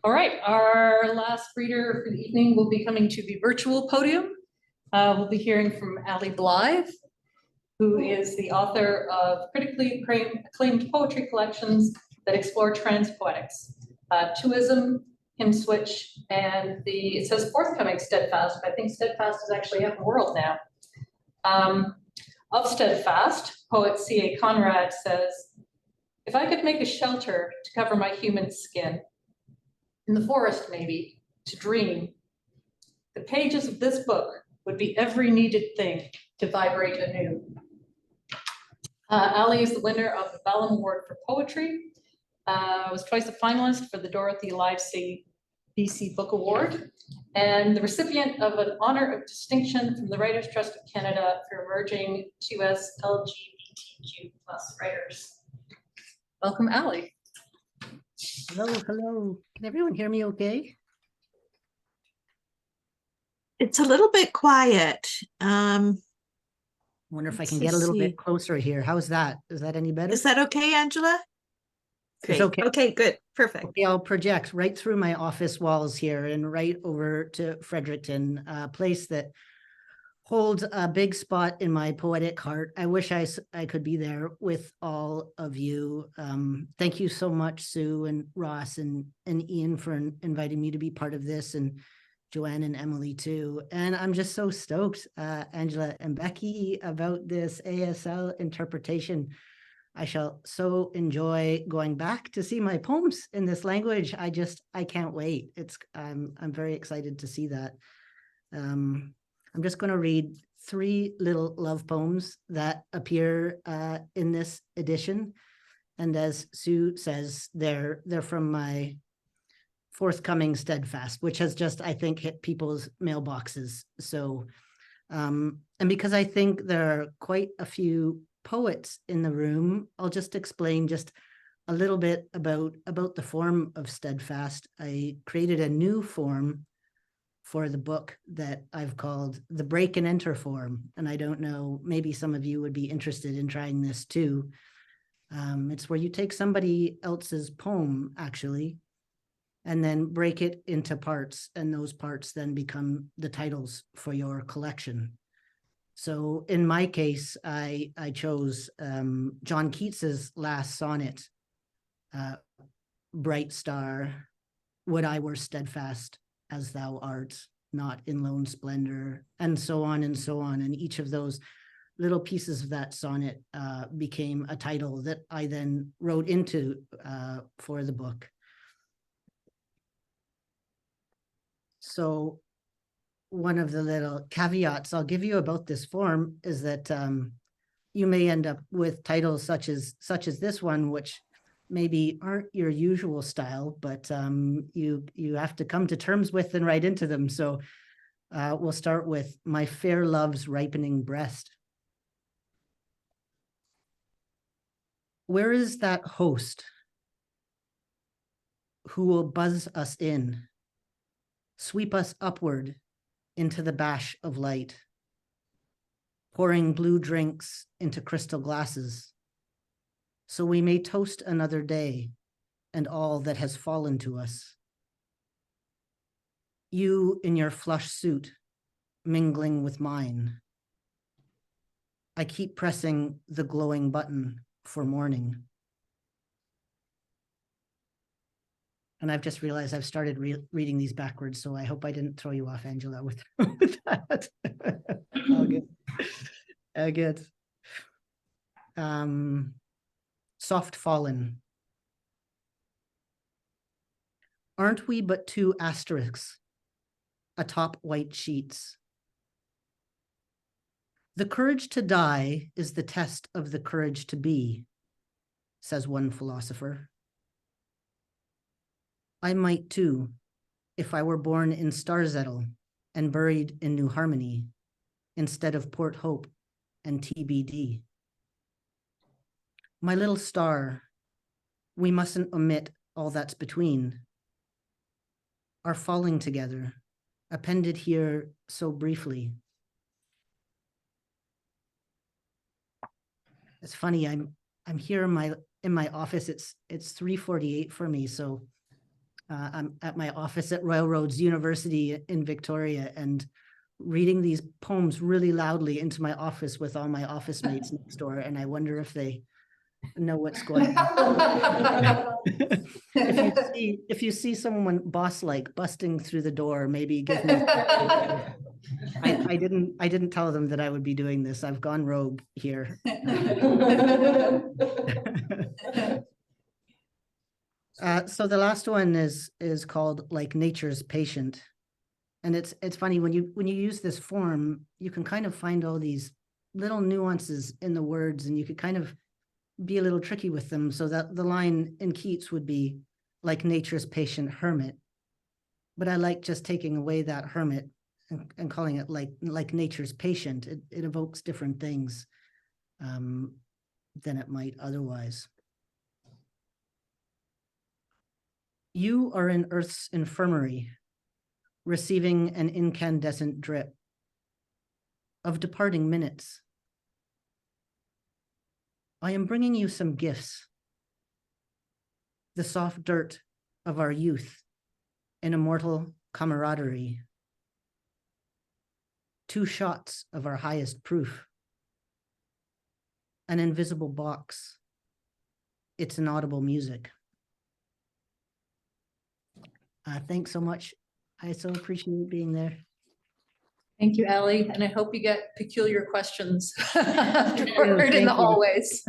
All right, our last reader for the evening will be coming to the virtual podium. We'll be hearing from Blythe, who is the author of critically acclaimed poetry collections that explore trans-poetics, Twoism, Hymnswitch, and it says forthcoming Stedfast, but I think Stedfast is actually out in the world now. Of Stedfast, poet C.A. Conrad says, "If I could make a shelter to cover my human skin, in the forest maybe, to dream, the pages of this book would be every needed thing to vibrate anew." Ali is the winner of the Bellum Award for Poetry, was twice a finalist for the Dorothy Livesey BC Book Award, and the recipient of an honor of distinction from the Writers' Trust of Canada for emerging 2S LGBTQ+ writers. Welcome, Ali. Hello, hello. Can everyone hear me okay? It's a little bit quiet. Wonder if I can get a little bit closer here. How's that? Is that any better? Is that okay, Angela? Great. Okay. Okay, good. Perfect. Okay, I'll project right through my office walls here and right over to Fredericton, a place that holds a big spot in my poetic heart. I wish I could be there with all of you. Thank you so much, Sue and Ross and Ian, for inviting me to be part of this, and Joanne and Emily too. And I'm just so stoked, Angela and Becky, about this ASL interpretation. I shall so enjoy going back to see my poems in this language. I can't wait. I'm very excited to see that. I'm just going to read 3 little love poems that appear in this edition. And as Sue says, they're from my forthcoming Stedfast, which has just, I think, hit people's mailboxes. So, and because I think there are quite a few poets in the room, I'll just explain just a little bit about the form of Stedfast. I created a new form for the book that I've called the break and enter form. And I don't know, maybe some of you would be interested in trying this too. It's where you take somebody else's poem, actually, and then break it into parts, and those parts then become the titles for your collection. So in my case, I chose John Keats's last sonnet, "Bright star, would I were steadfast as thou art, not in lone splendor," and so on and so on. And each of those little pieces of that sonnet became a title that I then wrote into for the book. So one of the little caveats I'll give you about this form is that you may end up with titles such as this one, which maybe aren't your usual style, but you have to come to terms with and write into them. So we'll start with "My fair love's ripening breast." Where is that host who will buzz us in, sweep us upward into the bash of light, pouring blue drinks into crystal glasses, so we may toast another day and all that has fallen to us? You in your flush suit, mingling with mine. I keep pressing the glowing button for morning. And I've just realized I've started reading these backwards, so I hope I didn't throw you off, Angela, with that. All good. Good. Soft fallen. Aren't we but 2 asterisks atop white sheets? The courage to die is the test of the courage to be, says one philosopher. I might too, if I were born in Starzettle and buried in New Harmony instead of Port Hope and TBD. My little star, we mustn't omit all that's between. Our falling together, appended here so briefly. It's funny, I'm here in my office. It's 3:48 for me, so I'm at my office at Royal Roads University in Victoria and reading these poems really loudly into my office with all my office mates next door. And I wonder if they know what's going on. If you see someone boss-like busting through the door, maybe give me. I didn't tell them that I would be doing this. I've gone rogue here. So the last one is called Like Nature's Patient. And it's funny when you use this form, you can kind of find all these little nuances in the words, and you could kind of be a little tricky with them, so that the line in Keats would be like nature's patient hermit. But I like just taking away that hermit and calling it like nature's patient. It evokes different things than it might otherwise. You are in Earth's infirmary, receiving an incandescent drip of departing minutes. I am bringing you some gifts, the soft dirt of our youth in immortal camaraderie, 2 shots of our highest proof, an invisible box, it's inaudible music. Thanks so much. I so appreciate being there. Thank you, Allie, and I hope you get peculiar questions afterward in the hallways.